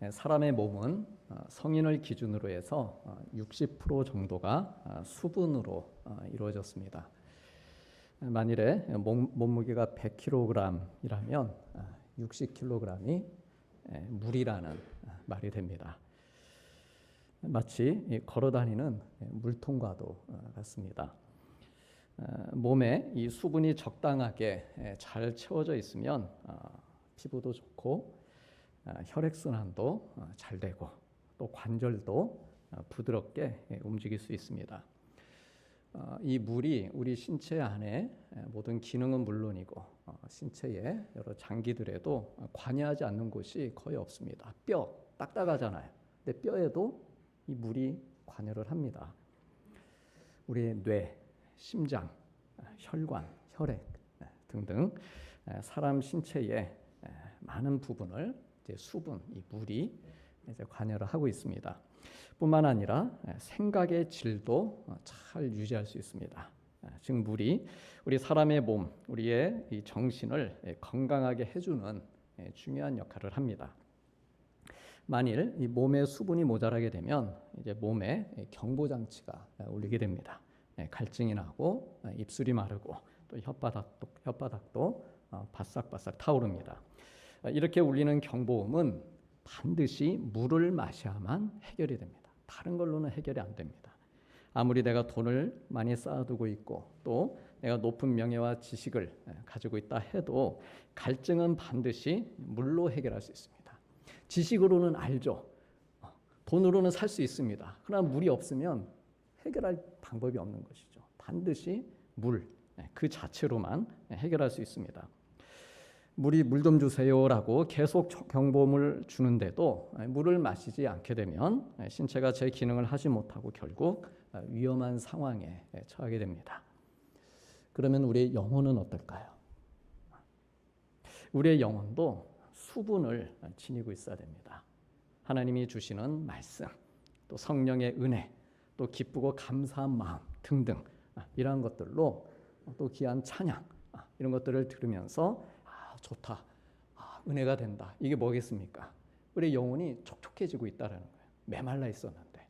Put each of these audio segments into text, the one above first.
사람의 몸은 성인을 기준으로 해서 60% 정도가 수분으로 이루어졌습니다. 만일에 몸무게가 100kg이라면 60kg이 물이라는 말이 됩니다. 마치 걸어다니는 물통과도 같습니다. 몸에 이 수분이 적당하게 잘 채워져 있으면 피부도 좋고 혈액순환도 잘 되고 또 관절도 부드럽게 움직일 수 있습니다. 이 물이 우리 신체 안에 모든 기능은 물론이고 신체의 여러 장기들에도 관여하지 않는 곳이 거의 없습니다. 뼈 딱딱하잖아요. 근데 뼈에도 이 물이 관여를 합니다. 우리의 뇌, 심장, 혈관, 혈액 등등 사람 신체의 많은 부분을 이제 수분, 이 물이 이제 관여를 하고 있습니다. 뿐만 아니라 생각의 질도 잘 유지할 수 있습니다. 즉 물이 우리 사람의 몸, 우리의 이 정신을 건강하게 해주는 중요한 역할을 합니다. 만일 이 몸에 수분이 모자라게 되면 이제 몸에 경보 장치가 울리게 됩니다. 갈증이 나고 입술이 마르고 또 혓바닥도 바싹바싹 타오릅니다. 이렇게 울리는 경보음은 반드시 물을 마셔야만 해결이 됩니다. 다른 걸로는 해결이 안 됩니다. 아무리 내가 돈을 많이 쌓아두고 있고 또 내가 높은 명예와 지식을 가지고 있다 해도 갈증은 반드시 물로 해결할 수 있습니다. 지식으로는 알죠. 돈으로는 살 수 있습니다. 그러나 물이 없으면 해결할 방법이 없는 것이죠. 반드시 물, 그 자체로만 해결할 수 있습니다. 물이 물 좀 주세요라고 계속 경보음을 주는데도 물을 마시지 않게 되면 신체가 제 기능을 하지 못하고 결국 위험한 상황에 처하게 됩니다. 그러면 우리의 영혼은 어떨까요? 우리의 영혼도 수분을 지니고 있어야 됩니다. 하나님이 주시는 말씀, 또 성령의 은혜, 또 기쁘고 감사한 마음 등등 이러한 것들로 또 귀한 찬양 이런 것들을 들으면서 좋다, 은혜가 된다. 이게 뭐겠습니까? 우리 영혼이 촉촉해지고 있다는 거예요. 메말라 있었는데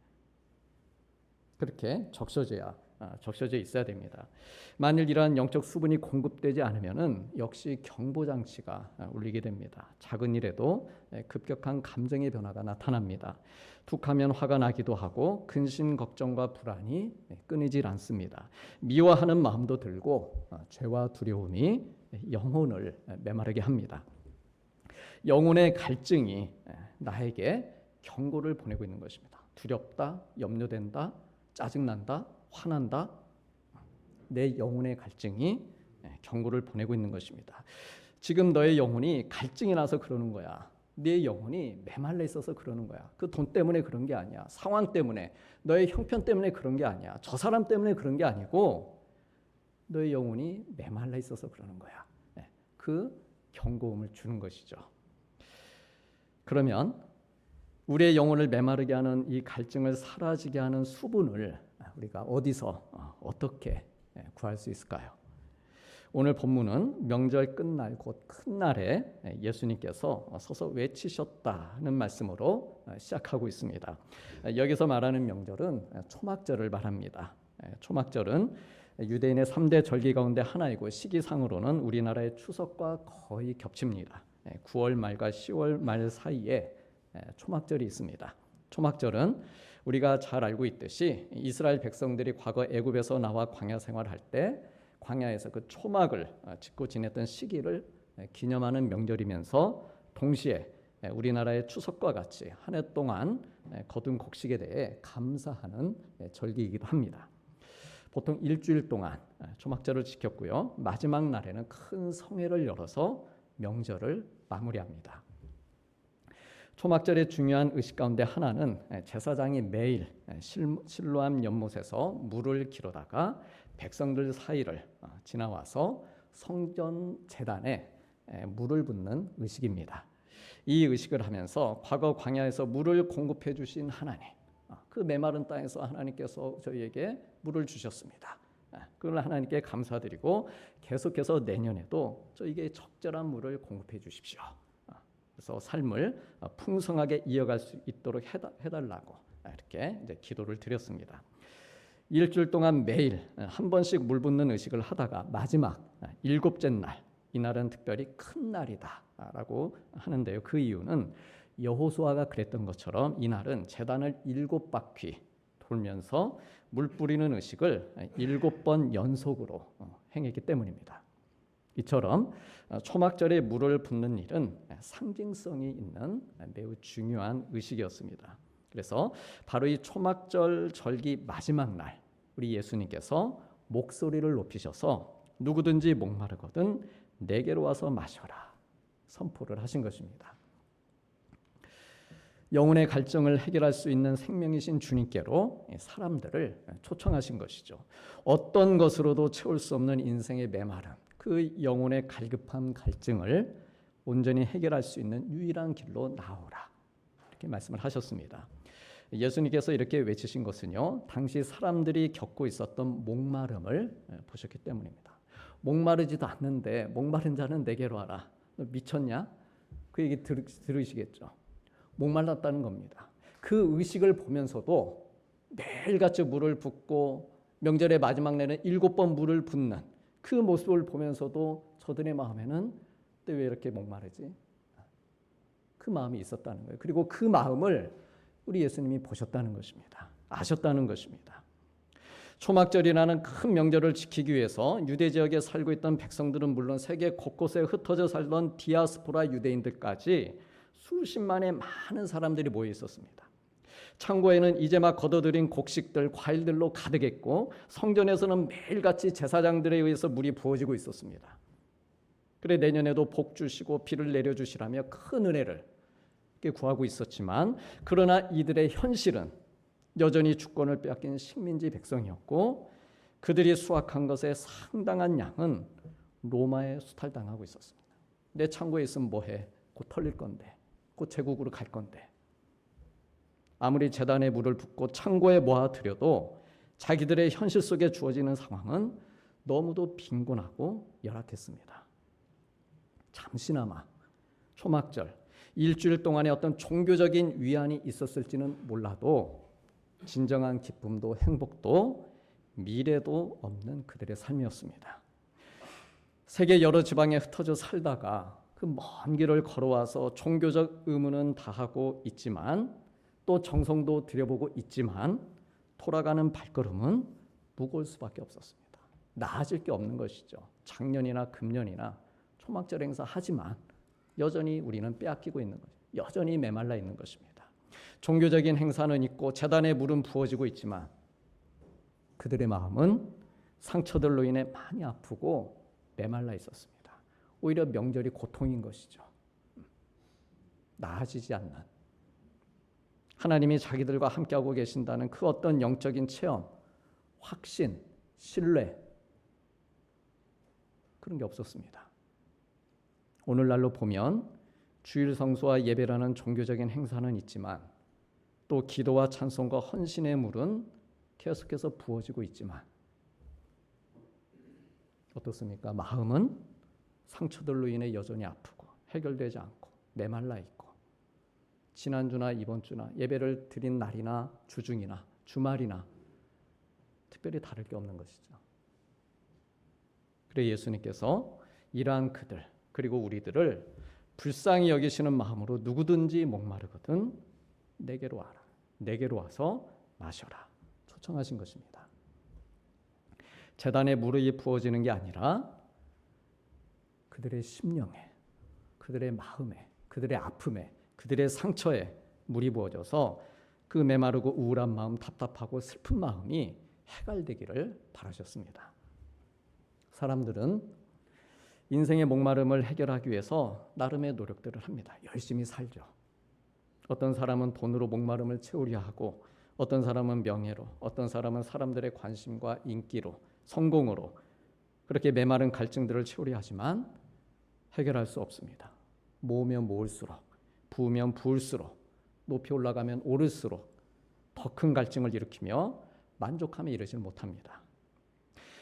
그렇게 적셔져 있어야 됩니다. 만일 이러한 영적 수분이 공급되지 않으면은 역시 경보 장치가 울리게 됩니다. 작은 일에도 급격한 감정의 변화가 나타납니다. 툭하면 화가 나기도 하고 근심 걱정과 불안이 끊이질 않습니다. 미워하는 마음도 들고 죄와 두려움이 영혼을 메마르게 합니다. 영혼의 갈증이 나에게 경고를 보내고 있는 것입니다. 두렵다, 염려된다, 짜증난다, 화난다. 내 영혼의 갈증이 경고를 보내고 있는 것입니다. 지금 너의 영혼이 갈증이 나서 그러는 거야. 네 영혼이 메말라 있어서 그러는 거야. 그 돈 때문에 그런 게 아니야. 상황 때문에, 너의 형편 때문에 그런 게 아니야. 저 사람 때문에 그런 게 아니고 너의 영혼이 메말라 있어서 그러는 거야. 그 경고음을 주는 것이죠. 그러면 우리의 영혼을 메마르게 하는 이 갈증을 사라지게 하는 수분을 우리가 어디서 어떻게 구할 수 있을까요? 오늘 본문은 명절 끝날 곧 큰 날에 예수님께서 서서 외치셨다는 말씀으로 시작하고 있습니다. 여기서 말하는 명절은 초막절을 말합니다. 초막절은 유대인의 3대 절기 가운데 하나이고 시기상으로는 우리나라의 추석과 거의 겹칩니다. 9월 말과 10월 말 사이에 초막절이 있습니다. 초막절은 우리가 잘 알고 있듯이 이스라엘 백성들이 과거 애굽에서 나와 광야 생활할 때 광야에서 그 초막을 짓고 지냈던 시기를 기념하는 명절이면서 동시에 우리나라의 추석과 같이 한 해 동안 거둔 곡식에 대해 감사하는 절기이기도 합니다. 보통 일주일 동안 초막절을 지켰고요. 마지막 날에는 큰 성회를 열어서 명절을 마무리합니다. 초막절의 중요한 의식 가운데 하나는 제사장이 매일 실로암 연못에서 물을 기르다가 백성들 사이를 지나와서 성전 제단에 물을 붓는 의식입니다. 이 의식을 하면서 과거 광야에서 물을 공급해 주신 하나님, 그 메마른 땅에서 하나님께서 저희에게 물을 주셨습니다. 그걸 하나님께 감사드리고 계속해서 내년에도 저에게 적절한 물을 공급해 주십시오. 그래서 삶을 풍성하게 이어갈 수 있도록 해달라고 이렇게 이제 기도를 드렸습니다. 일주일 동안 매일 한 번씩 물 붓는 의식을 하다가 마지막 7째 날, 이날은 특별히 큰 날이다라고 하는데요. 그 이유는 여호수아가 그랬던 것처럼 이날은 제단을 7바퀴 돌면서 물 뿌리는 의식을 7번 연속으로 행했기 때문입니다. 이처럼 초막절에 물을 붓는 일은 상징성이 있는 매우 중요한 의식이었습니다. 그래서 바로 이 초막절 절기 마지막 날 우리 예수님께서 목소리를 높이셔서 누구든지 목마르거든 내게로 와서 마셔라 선포를 하신 것입니다. 영혼의 갈증을 해결할 수 있는 생명이신 주님께로 사람들을 초청하신 것이죠. 어떤 것으로도 채울 수 없는 인생의 메마름, 그 영혼의 갈급한 갈증을 온전히 해결할 수 있는 유일한 길로 나오라 이렇게 말씀을 하셨습니다. 예수님께서 이렇게 외치신 것은요, 당시 사람들이 겪고 있었던 목마름을 보셨기 때문입니다. 목마르지도 않는데 목마른 자는 내게로 와라. 너 미쳤냐? 그 얘기 들으시겠죠. 목말랐다는 겁니다. 그 의식을 보면서도 매일같이 물을 붓고 명절의 마지막 날에는 7번 물을 붓는 그 모습을 보면서도 저들의 마음에는 왜 이렇게 목마르지? 그 마음이 있었다는 거예요. 그리고 그 마음을 우리 예수님이 보셨다는 것입니다. 아셨다는 것입니다. 초막절이라는 큰 명절을 지키기 위해서 유대 지역에 살고 있던 백성들은 물론 세계 곳곳에 흩어져 살던 디아스포라 유대인들까지 수십만의 많은 사람들이 모여 있었습니다. 창고에는 이제 막 걷어들인 곡식들, 과일들로 가득했고 성전에서는 매일같이 제사장들에 의해서 물이 부어지고 있었습니다. 그래 내년에도 복 주시고 비를 내려주시라며 큰 은혜를 구하고 있었지만 그러나 이들의 현실은 여전히 주권을 빼앗긴 식민지 백성이었고 그들이 수확한 것의 상당한 양은 로마에 수탈당하고 있었습니다. 내 창고에 있으면 뭐해? 곧 털릴 건데, 곧 제국으로 갈 건데. 아무리 제단에 물을 붓고 창고에 모아들여도 자기들의 현실 속에 주어지는 상황은 너무도 빈곤하고 열악했습니다. 잠시나마 초막절 일주일 동안의 어떤 종교적인 위안이 있었을지는 몰라도 진정한 기쁨도 행복도 미래도 없는 그들의 삶이었습니다. 세계 여러 지방에 흩어져 살다가 그 먼 길을 걸어와서 종교적 의무는 다하고 있지만 또 정성도 들여보고 있지만 돌아가는 발걸음은 무거울 수밖에 없었습니다. 나아질 게 없는 것이죠. 작년이나 금년이나 초막절 행사 하지만 여전히 우리는 빼앗기고 있는 거죠. 여전히 메말라 있는 것입니다. 종교적인 행사는 있고 제단에 물은 부어지고 있지만 그들의 마음은 상처들로 인해 많이 아프고 메말라 있었습니다. 오히려 명절이 고통인 것이죠. 나아지지 않는 하나님이 자기들과 함께하고 계신다는 그 어떤 영적인 체험, 확신, 신뢰 그런 게 없었습니다. 오늘날로 보면 주일 성수와 예배라는 종교적인 행사는 있지만 또 기도와 찬송과 헌신의 물은 계속해서 부어지고 있지만 어떻습니까? 마음은 상처들로 인해 여전히 아프고 해결되지 않고 메말라 있고 지난주나 이번 주나 예배를 드린 날이나 주중이나 주말이나 특별히 다를 게 없는 것이죠. 그래 예수님께서 이러한 그들 그리고 우리들을 불쌍히 여기시는 마음으로 누구든지 목마르거든 내게로 와라. 내게로 와서 마셔라. 초청하신 것입니다. 제단에 물이 부어지는 게 아니라 그들의 심령에, 그들의 마음에, 그들의 아픔에, 그들의 상처에 물이 부어져서 그 메마르고 우울한 마음, 답답하고 슬픈 마음이 해갈되기를 바라셨습니다. 사람들은 인생의 목마름을 해결하기 위해서 나름의 노력들을 합니다. 열심히 살죠. 어떤 사람은 돈으로 목마름을 채우려 하고 어떤 사람은 명예로, 어떤 사람은 사람들의 관심과 인기로, 성공으로 그렇게 메마른 갈증들을 채우려 하지만 해결할 수 없습니다. 모으면 모을수록, 부으면 부을수록, 높이 올라가면 오를수록 더 큰 갈증을 일으키며 만족함에 이르지 못합니다.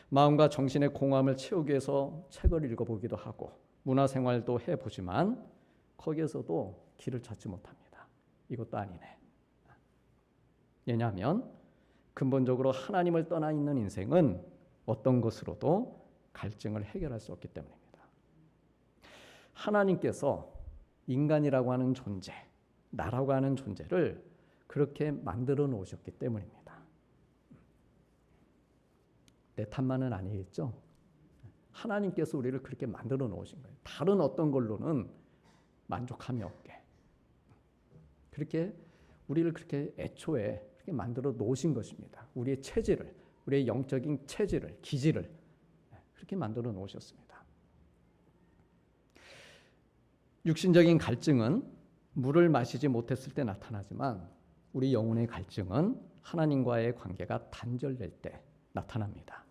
마음과 정신의 공허함을 채우기 위해서 책을 읽어보기도 하고 문화생활도 해보지만 거기에서도 길을 찾지 못합니다. 이것도 아니네. 왜냐하면 근본적으로 하나님을 떠나 있는 인생은 어떤 것으로도 갈증을 해결할 수 없기 때문입니다. 하나님께서 인간이라고 하는 존재, 나라고 하는 존재를 그렇게 만들어 놓으셨기 때문입니다. 내 탓만은 아니겠죠? 하나님께서 우리를 그렇게 만들어 놓으신 거예요. 다른 어떤 걸로는 만족함이 없게. 그렇게 우리를 그렇게 애초에 그렇게 만들어 놓으신 것입니다. 우리의 체질을, 우리의 영적인 체질을, 기질을 그렇게 만들어 놓으셨습니다. 육신적인 갈증은 물을 마시지 못했을 때 나타나지만 우리 영혼의 갈증은 하나님과의 관계가 단절될 때 나타납니다.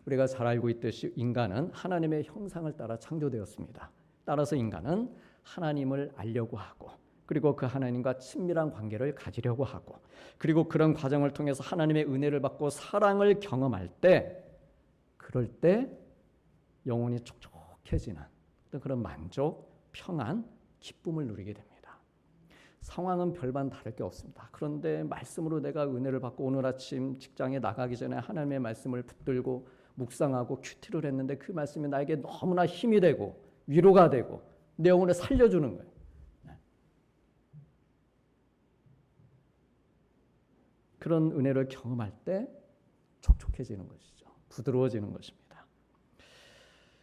우리가 잘 알고 있듯이 인간은 하나님의 형상을 따라 창조되었습니다. 따라서 인간은 하나님을 알려고 하고 그리고 그 하나님과 친밀한 관계를 가지려고 하고 그리고 그런 과정을 통해서 하나님의 은혜를 받고 사랑을 경험할 때 그럴 때 영혼이 촉촉해지는 그런 만족, 평안, 기쁨을 누리게 됩니다. 상황은 별반 다를 게 없습니다. 그런데 말씀으로 내가 은혜를 받고 오늘 아침 직장에 나가기 전에 하나님의 말씀을 붙들고 묵상하고 큐티를 했는데 그 말씀이 나에게 너무나 힘이 되고 위로가 되고 내 영혼을 살려주는 거예요. 그런 은혜를 경험할 때 촉촉해지는 것이죠. 부드러워지는 것입니다.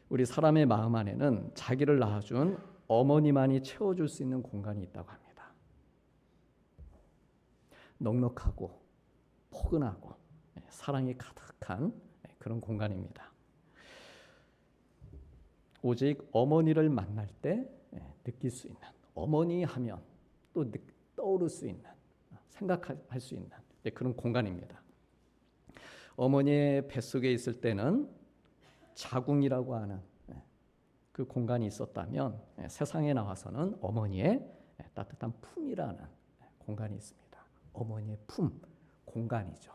우리 사람의 마음 안에는 자기를 낳아준 어머니만이 채워줄 수 있는 공간이 있다고 합니다. 넉넉하고 포근하고 사랑이 가득한 그런 공간입니다. 오직 어머니를 만날 때 느낄 수 있는, 어머니 하면 또 떠오를 수 있는, 생각할 수 있는 그런 공간입니다. 어머니의 뱃속에 있을 때는 자궁이라고 하는 그 공간이 있었다면 세상에 나와서는 어머니의 따뜻한 품이라는 공간이 있습니다. 어머니의 품, 공간이죠.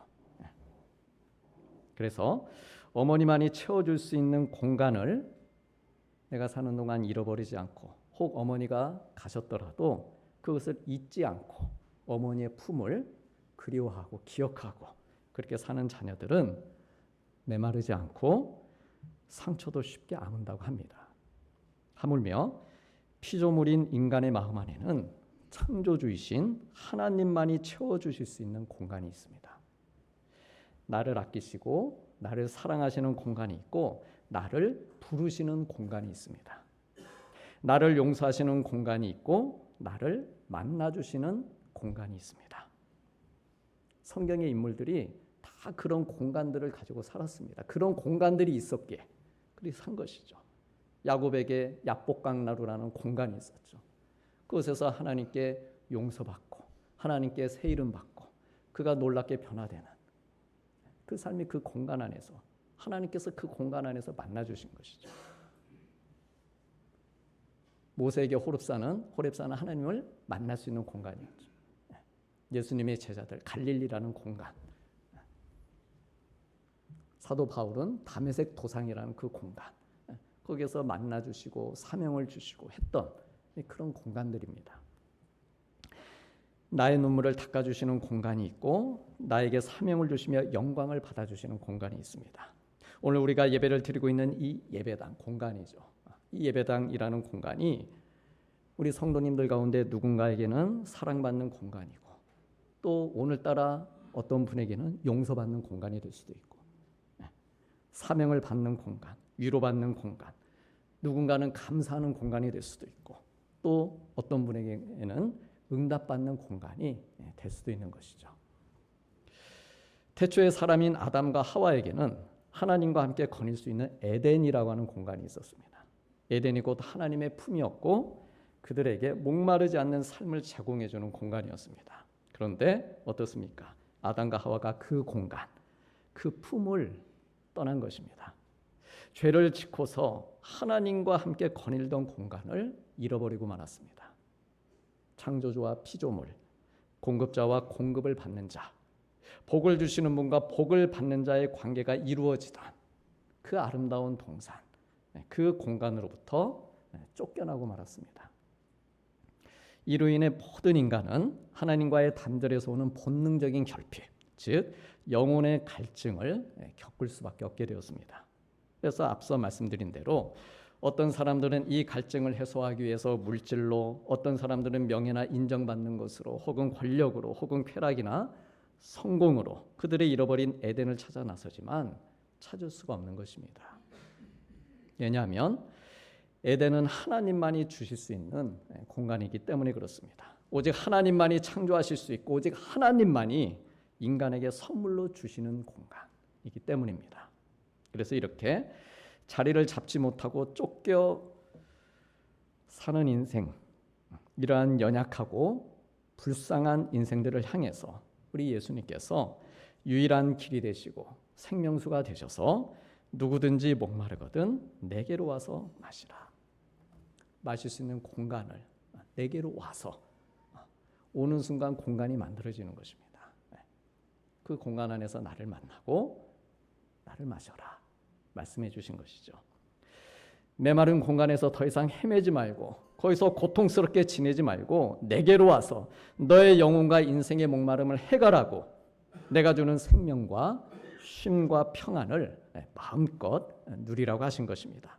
그래서 어머니만이 채워줄 수 있는 공간을 내가 사는 동안 잃어버리지 않고 혹 어머니가 가셨더라도 그것을 잊지 않고 어머니의 품을 그리워하고 기억하고 그렇게 사는 자녀들은 메마르지 않고 상처도 쉽게 아문다고 합니다. 하물며 피조물인 인간의 마음 안에는 창조주이신 하나님만이 채워주실 수 있는 공간이 있습니다. 나를 아끼시고 나를 사랑하시는 공간이 있고 나를 부르시는 공간이 있습니다. 나를 용서하시는 공간이 있고 나를 만나주시는 공간이 있습니다. 성경의 인물들이 다 그런 공간들을 가지고 살았습니다. 그런 공간들이 있었기에 그렇게 산 것이죠. 야곱에게 야복강나루라는 공간이 있었죠. 그곳에서 하나님께 용서받고 하나님께 새 이름 받고 그가 놀랍게 변화되는 그 삶이 그 공간 안에서 하나님께서 그 공간 안에서 만나주신 것이죠. 모세에게 호렙산은 하나님을 만날 수 있는 공간이었죠. 예수님의 제자들 갈릴리라는 공간, 사도 바울은 다메섹 도상이라는 그 공간, 거기에서 만나주시고 사명을 주시고 했던 그런 공간들입니다. 나의 눈물을 닦아주시는 공간이 있고 나에게 사명을 주시며 영광을 받아주시는 공간이 있습니다. 오늘 우리가 예배를 드리고 있는 이 예배당 공간이죠. 이 예배당이라는 공간이 우리 성도님들 가운데 누군가에게는 사랑받는 공간이고 또 오늘따라 어떤 분에게는 용서받는 공간이 될 수도 있고 사명을 받는 공간, 위로받는 공간, 누군가는 감사하는 공간이 될 수도 있고 또 어떤 분에게는 응답받는 공간이 될 수도 있는 것이죠. 태초의 사람인 아담과 하와에게는 하나님과 함께 거닐 수 있는 에덴이라고 하는 공간이 있었습니다. 에덴이 곧 하나님의 품이었고 그들에게 목마르지 않는 삶을 제공해주는 공간이었습니다. 그런데 어떻습니까? 아담과 하와가 그 공간, 그 품을 떠난 것입니다. 죄를 짓고서 하나님과 함께 거닐던 공간을 잃어버리고 말았습니다. 창조주와 피조물, 공급자와 공급을 받는 자, 복을 주시는 분과 복을 받는 자의 관계가 이루어지던 그 아름다운 동산, 그 공간으로부터 쫓겨나고 말았습니다. 이로 인해 모든 인간은 하나님과의 단절에서 오는 본능적인 결핍, 즉 영혼의 갈증을 겪을 수밖에 없게 되었습니다. 그래서 앞서 말씀드린 대로 어떤 사람들은 이 갈증을 해소하기 위해서 물질로, 어떤 사람들은 명예나 인정받는 것으로, 혹은 권력으로, 혹은 쾌락이나 성공으로 그들의 잃어버린 에덴을 찾아 나서지만 찾을 수가 없는 것입니다. 왜냐하면 에덴은 하나님만이 주실 수 있는 공간이기 때문에 그렇습니다. 오직 하나님만이 창조하실 수 있고 오직 하나님만이 인간에게 선물로 주시는 공간이기 때문입니다. 그래서 이렇게 자리를 잡지 못하고 쫓겨 사는 인생, 이러한 연약하고 불쌍한 인생들을 향해서 우리 예수님께서 유일한 길이 되시고 생명수가 되셔서 누구든지 목마르거든 내게로 와서 마시라. 마실 수 있는 공간을 내게로 와서 오는 순간 공간이 만들어지는 것입니다. 그 공간 안에서 나를 만나고 나를 마셔라 말씀해 주신 것이죠. 메마른 공간에서 더 이상 헤매지 말고 거기서 고통스럽게 지내지 말고 내게로 와서 너의 영혼과 인생의 목마름을 해결하고 내가 주는 생명과 쉼과 평안을 마음껏 누리라고 하신 것입니다.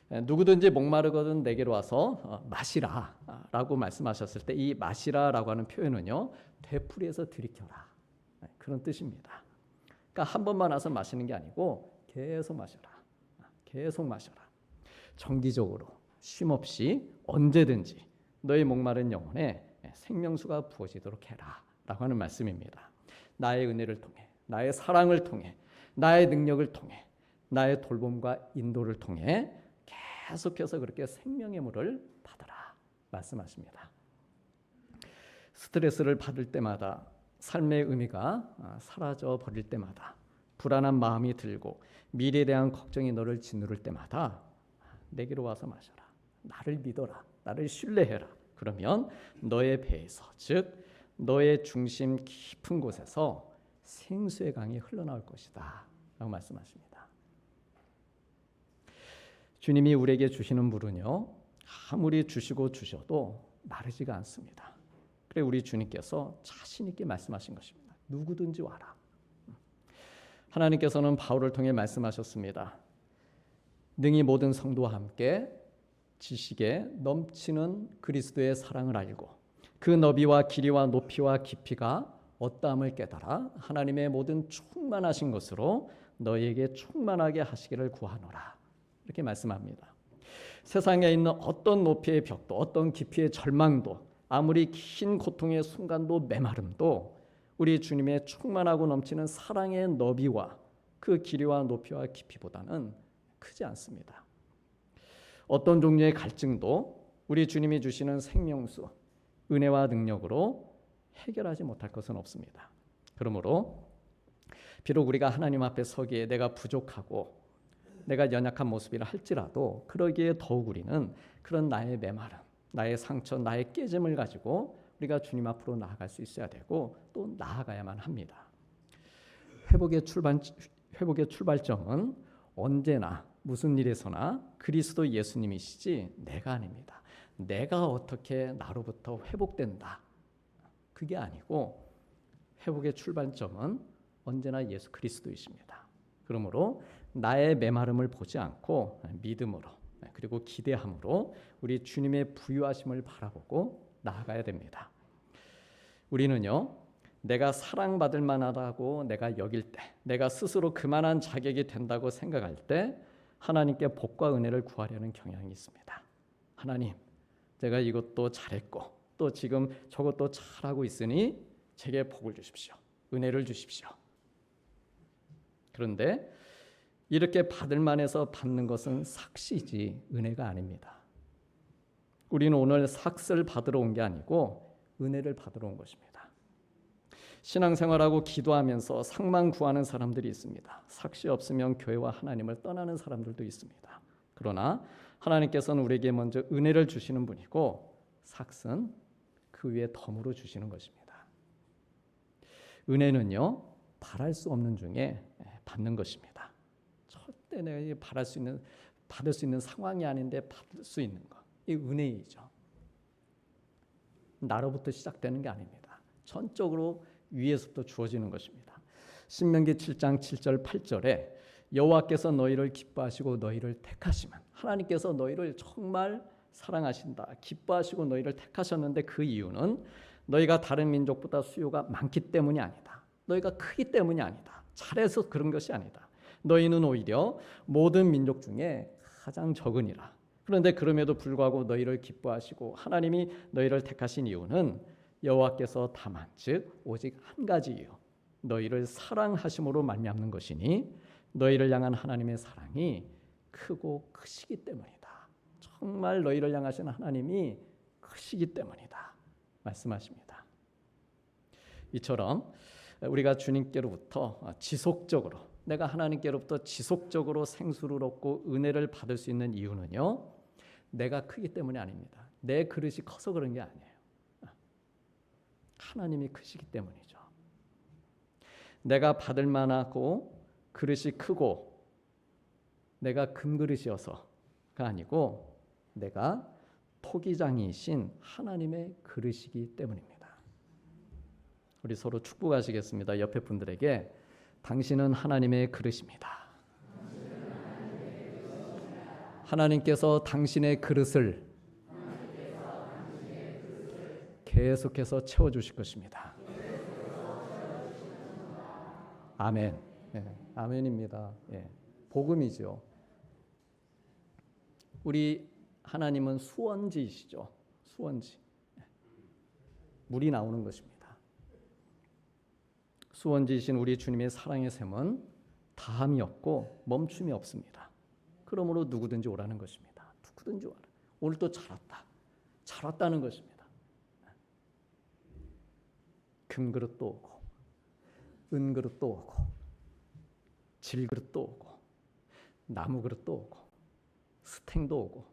누구든지 목마르거든 내게로 와서 마시라 라고 말씀하셨을 때 이 마시라 라고 하는 표현은요, 되풀이해서 들이켜라 그런 뜻입니다. 그러니까 한 번만 와서 마시는 게 아니고 계속 마셔라. 계속 마셔라. 정기적으로 쉼없이 언제든지 너의 목마른 영혼에 생명수가 부어지도록 해라 라고 하는 말씀입니다. 나의 은혜를 통해, 나의 사랑을 통해, 나의 능력을 통해, 나의 돌봄과 인도를 통해 계속해서 그렇게 생명의 물을 받으라 말씀하십니다. 스트레스를 받을 때마다, 삶의 의미가 사라져 버릴 때마다, 불안한 마음이 들고 미래에 대한 걱정이 너를 짓누를 때마다 내게로 와서 마셔라. 나를 믿어라. 나를 신뢰해라. 그러면 너의 배에서, 즉 너의 중심 깊은 곳에서 생수의 강이 흘러나올 것이다 라고 말씀하십니다. 주님이 우리에게 주시는 물은요, 아무리 주시고 주셔도 마르지가 않습니다. 그래 우리 주님께서 자신 있게 말씀하신 것입니다. 누구든지 와라. 하나님께서는 바울을 통해 말씀하셨습니다. 능히 모든 성도와 함께 지식에 넘치는 그리스도의 사랑을 알고 그 너비와 길이와 높이와 깊이가 어떠함을 깨달아 하나님의 모든 충만하신 것으로 너희에게 충만하게 하시기를 구하노라. 이렇게 말씀합니다. 세상에 있는 어떤 높이의 벽도, 어떤 깊이의 절망도, 아무리 긴 고통의 순간도, 메마름도 우리 주님의 충만하고 넘치는 사랑의 너비와 그 길이와 높이와 깊이보다는 크지 않습니다. 어떤 종류의 갈증도 우리 주님이 주시는 생명수, 은혜와 능력으로 해결하지 못할 것은 없습니다. 그러므로 비록 우리가 하나님 앞에 서기에 내가 부족하고 내가 연약한 모습이라 할지라도 그러기에 더욱 우리는 그런 나의 메마름, 나의 상처, 나의 깨짐을 가지고 우리가 주님 앞으로 나아갈 수 있어야 되고 또 나아가야만 합니다. 회복의 출발점은 언제나 무슨 일에서나 그리스도 예수님이시지 내가 아닙니다. 내가 어떻게 나로부터 회복된다. 그게 아니고 회복의 출발점은 언제나 예수 그리스도이십니다. 그러므로 나의 메마름을 보지 않고 믿음으로 그리고 기대함으로 우리 주님의 부유하심을 바라보고 나아가야 됩니다. 우리는요, 내가 사랑받을 만하다고 내가 여길 때, 내가 스스로 그만한 자격이 된다고 생각할 때 하나님께 복과 은혜를 구하려는 경향이 있습니다. 하나님, 제가 이것도 잘했고 또 지금 저것도 잘하고 있으니 제게 복을 주십시오. 은혜를 주십시오. 그런데 이렇게 받을 만해서 받는 것은 삭시지 은혜가 아닙니다. 우리는 오늘 삭스를 받으러 온 게 아니고 은혜를 받으러 온 것입니다. 신앙생활하고 기도하면서 상만 구하는 사람들이 있습니다. 삭시 없으면 교회와 하나님을 떠나는 사람들도 있습니다. 그러나 하나님께서는 우리에게 먼저 은혜를 주시는 분이고 삭스는 그 위에 덤으로 주시는 것입니다. 은혜는요, 바랄 수 없는 중에 받는 것입니다. 절대 내가 받을 수 있는 상황이 아닌데 받을 수 있는 것, 이 은혜이죠. 나로부터 시작되는 게 아닙니다. 전적으로 위에서부터 주어지는 것입니다. 신명기 7장 7절 8절에 여호와께서 너희를 기뻐하시고 너희를 택하시면, 하나님께서 너희를 정말 사랑하신다, 기뻐하시고 너희를 택하셨는데 그 이유는 너희가 다른 민족보다 수요가 많기 때문이 아니다. 너희가 크기 때문이 아니다. 잘해서 그런 것이 아니다. 너희는 오히려 모든 민족 중에 가장 적으니라. 그런데 그럼에도 불구하고 너희를 기뻐하시고 하나님이 너희를 택하신 이유는 여호와께서 다만 즉 오직 한 가지 이유, 너희를 사랑하심으로 말미암는 것이니 너희를 향한 하나님의 사랑이 크고 크시기 때문이다. 정말 너희를 향하신 하나님이 크시기 때문이다 말씀하십니다. 이처럼 우리가 주님께로부터 지속적으로, 내가 하나님께로부터 지속적으로 생수를 얻고 은혜를 받을 수 있는 이유는요, 내가 크기 때문이 아닙니다. 내 그릇이 커서 그런 게 아니에요. 하나님이 크시기 때문이죠. 내가 받을 만하고 그릇이 크고 내가 금그릇이어서가 아니고 내가 토기장이신 하나님의 그릇이기 때문입니다. 우리 서로 축복하시겠습니다. 옆에 분들에게 당신은 하나님의 그릇입니다. 하나님께서 당신의 그릇을 계속해서 채워주실 것입니다. 아멘. 네, 아멘입니다. 예, 복음이죠. 우리 하나님은 수원지이시죠. 수원지. 물이 나오는 것입니다. 수원지이신 우리 주님의 사랑의 샘은 다함이 없고 멈춤이 없습니다. 그러므로 누구든지 오라는 것입니다. 누구든지 오라. 오늘 또 잘 왔다. 잘 왔다는 것입니다. 금그릇도 오고 은그릇도 오고 질그릇도 오고 나무그릇도 오고 스탱도 오고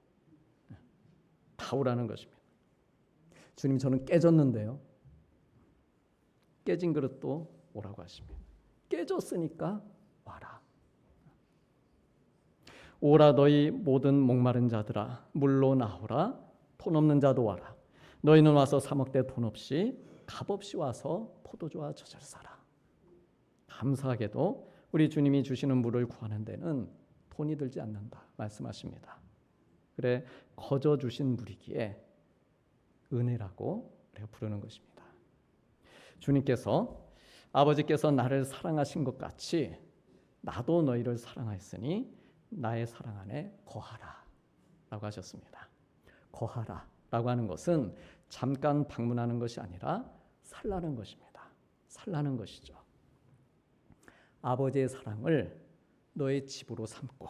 다 오라는 것입니다. 주님, 저는 깨졌는데요. 깨진 그릇도 오라고 하십니다. 깨졌으니까 와라. 오라 너희 모든 목마른 자들아 물로 나오라. 돈 없는 자도 와라. 너희는 와서 사 먹되 돈 없이 값없이 와서 포도주와 젖을 사라. 감사하게도 우리 주님이 주시는 물을 구하는 데는 돈이 들지 않는다 말씀하십니다. 그래, 거저 주신 물이기에 은혜라고 우리가 부르는 것입니다. 주님께서, 아버지께서 나를 사랑하신 것 같이 나도 너희를 사랑하였으니 나의 사랑 안에 거하라 라고 하셨습니다. 거하라 라고 하는 것은 잠깐 방문하는 것이 아니라 살라는 것입니다. 살라는 것이죠. 아버지의 사랑을 너의 집으로 삼고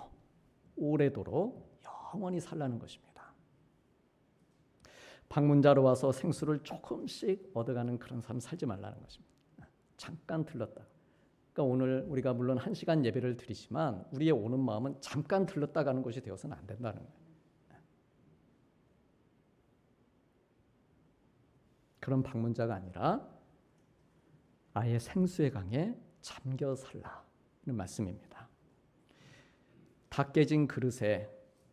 오래도록 영원히 살라는 것입니다. 방문자로 와서 생수를 조금씩 얻어가는 그런 삶 살지 말라는 것입니다. 잠깐 들렀다. 그러니까 오늘 우리가 물론 1시간 예배를 드리지만 우리의 오는 마음은 잠깐 들렀다 가는 것이 되어서는 안 된다는 거예요. 그런 방문자가 아니라 아예 생수의 강에 잠겨 살라는 말씀입니다. 다 깨진 그릇에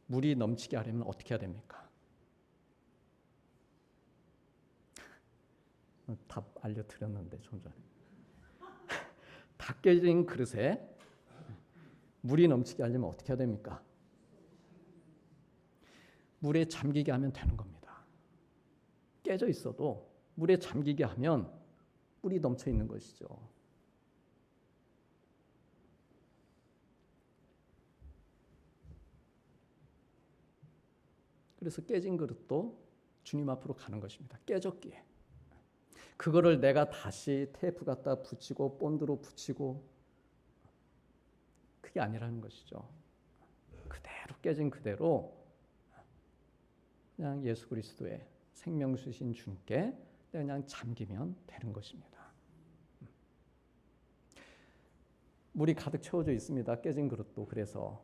물이 넘치게 하려면 어떻게 해야 됩니까? 답 알려드렸는데 좀 전에. 다 깨진 그릇에 물이 넘치게 하려면 어떻게 해야 됩니까? 물에 잠기게 하면 되는 겁니다. 깨져 있어도 물에 잠기게 하면 물이 넘쳐 있는 것이죠. 그래서 깨진 그릇도 주님 앞으로 가는 것입니다. 깨졌기에. 그거를 내가 다시 테이프 갖다 붙이고 본드로 붙이고 그게 아니라는 것이죠. 그대로 깨진 그대로 그냥 예수 그리스도의 생명 주신 주님께 그냥 잠기면 되는 것입니다. 물이 가득 채워져 있습니다. 깨진 그릇도. 그래서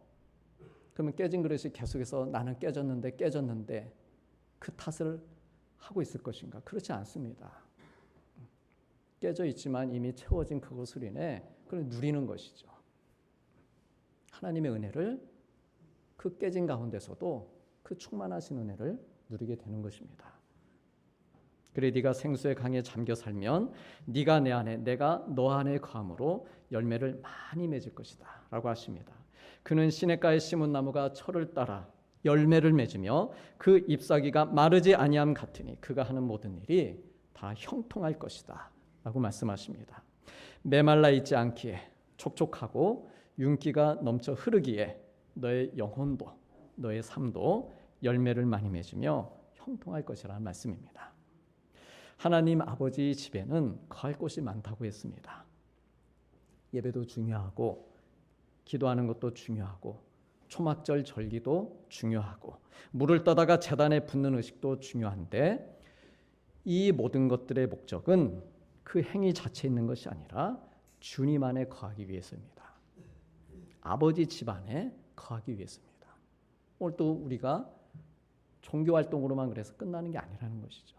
그러면 깨진 그릇이 계속해서 나는 깨졌는데 그 탓을 하고 있을 것인가? 그렇지 않습니다. 깨져 있지만 이미 채워진 그것을 인해 그걸 누리는 것이죠. 하나님의 은혜를 그 깨진 가운데서도 그 충만하신 은혜를 누리게 되는 것입니다. 그래 네가 생수의 강에 잠겨 살면 네가 내 안에 내가 너 안에 거함으로 열매를 많이 맺을 것이다 라고 하십니다. 그는 시냇가에 심은 나무가 철을 따라 열매를 맺으며 그 잎사귀가 마르지 아니함 같으니 그가 하는 모든 일이 다 형통할 것이다 라고 말씀하십니다. 메말라 있지 않기에 촉촉하고 윤기가 넘쳐 흐르기에 너의 영혼도 너의 삶도 열매를 많이 맺으며 형통할 것이라는 말씀입니다. 하나님 아버지 집에는 거할 곳이 많다고 했습니다. 예배도 중요하고 기도하는 것도 중요하고 초막절 절기도 중요하고 물을 떠다가 제단에 붓는 의식도 중요한데 이 모든 것들의 목적은 그 행위 자체에 있는 것이 아니라 주님 안에 거하기 위해서입니다. 아버지 집 안에 거하기 위해서입니다. 오늘 또 우리가 종교활동으로만 그래서 끝나는 게 아니라는 것이죠.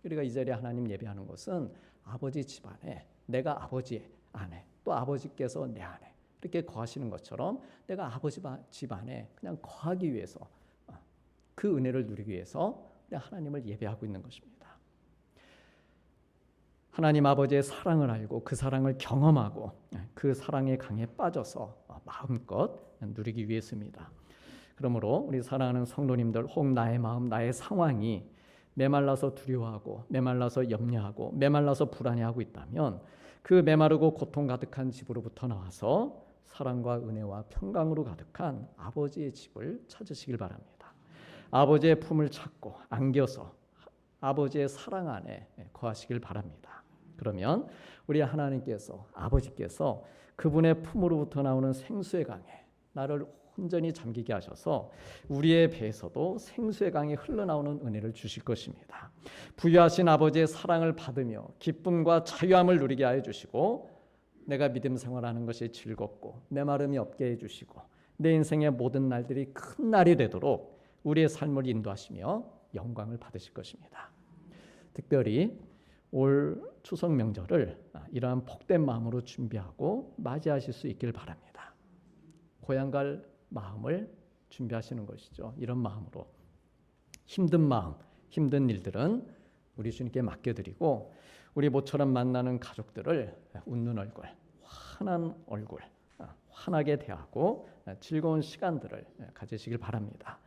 우리가 이 자리에 하나님 예배하는 것은 아버지 집 안에 내가 아버지 안에 또 아버지께서 내 안에 이렇게 거하시는 것처럼 내가 아버지 집 안에 그냥 거하기 위해서 그 은혜를 누리기 위해서 하나님을 예배하고 있는 것입니다. 하나님 아버지의 사랑을 알고 그 사랑을 경험하고 그 사랑의 강에 빠져서 마음껏 누리기 위해서입니다. 그러므로 우리 사랑하는 성도님들, 혹 나의 마음, 나의 상황이 메말라서 두려워하고 메말라서 염려하고 메말라서 불안해하고 있다면 그 메마르고 고통 가득한 집으로부터 나와서 사랑과 은혜와 평강으로 가득한 아버지의 집을 찾으시길 바랍니다. 아버지의 품을 찾고 안겨서 아버지의 사랑 안에 거하시길 바랍니다. 그러면 우리 하나님께서 아버지께서 그분의 품으로부터 나오는 생수의 강에 나를 온전히 잠기게 하셔서 우리의 배에서도 생수의 강이 흘러나오는 은혜를 주실 것입니다. 부유하신 아버지의 사랑을 받으며 기쁨과 자유함을 누리게 하여 주시고 내가 믿음 생활하는 것이 즐겁고 메마름이 없게 해주시고 내 인생의 모든 날들이 큰 날이 되도록 우리의 삶을 인도하시며 영광을 받으실 것입니다. 특별히 올 추석 명절을 이러한 복된 마음으로 준비하고 맞이하실 수 있길 바랍니다. 고향 갈 마음을 준비하시는 것이죠. 이런 마음으로 힘든 마음, 힘든 일들은 우리 주님께 맡겨드리고 우리 모처럼 만나는 가족들을 웃는 얼굴, 환한 얼굴, 환하게 대하고 즐거운 시간들을 가지시길 바랍니다.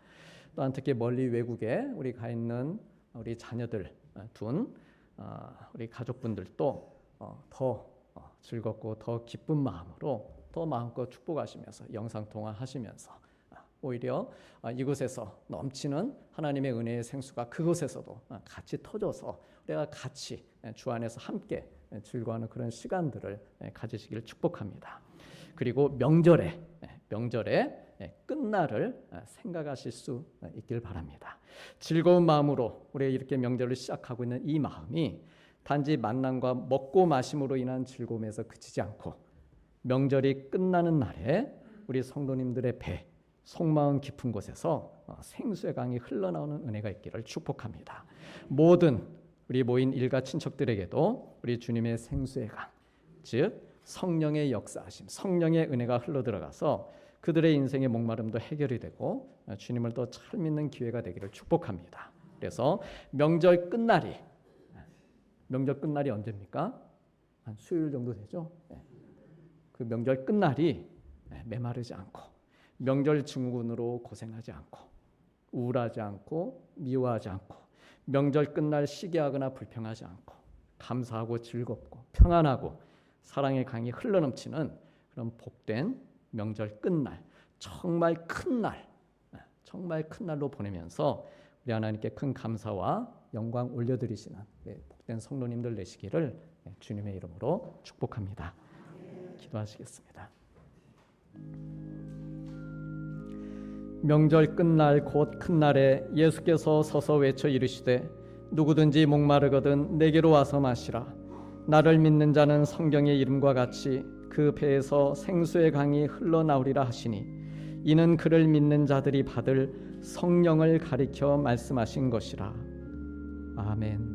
또한 특히 멀리 외국에 우리 가 있는 우리 자녀들 둔 우리 가족분들도 더 즐겁고 더 기쁜 마음으로 더 마음껏 축복하시면서 영상통화하시면서 오히려 이곳에서 넘치는 하나님의 은혜의 생수가 그곳에서도 같이 터져서 우리가 같이 주 안에서 함께 즐거워하는 그런 시간들을 가지시기를 축복합니다. 그리고 명절에 끝날을 생각하실 수 있길 바랍니다. 즐거운 마음으로 우리 이렇게 명절을 시작하고 있는 이 마음이 단지 만남과 먹고 마심으로 인한 즐거움에서 그치지 않고 명절이 끝나는 날에 우리 성도님들의 배, 속마음 깊은 곳에서 생수의 강이 흘러나오는 은혜가 있기를 축복합니다. 모든 우리 모인 일가 친척들에게도 우리 주님의 생수의 강, 즉 성령의 역사하심, 성령의 은혜가 흘러들어가서 그들의 인생의 목마름도 해결이 되고 주님을 더 잘 믿는 기회가 되기를 축복합니다. 그래서 명절 끝날이 언제입니까? 한 수요일 정도 되죠? 그 명절 끝날이 메마르지 않고 명절 증후군으로 고생하지 않고 우울하지 않고 미워하지 않고 명절 끝날 시기하거나 불평하지 않고 감사하고 즐겁고 평안하고 사랑의 강이 흘러넘치는 그런 복된 명절 끝날, 정말 큰 날로 보내면서 우리 하나님께 큰 감사와 영광 올려드리시는 복된 성도님들 되시기를 주님의 이름으로 축복합니다. 기도하시겠습니다. 명절 끝날 곧 큰 날에 예수께서 서서 외쳐 이르시되 누구든지 목마르거든 내게로 와서 마시라. 나를 믿는 자는 성경의 이름과 같이 그 배에서 생수의 강이 흘러나오리라 하시니 이는 그를 믿는 자들이 받을 성령을 가리켜 말씀하신 것이라. 아멘.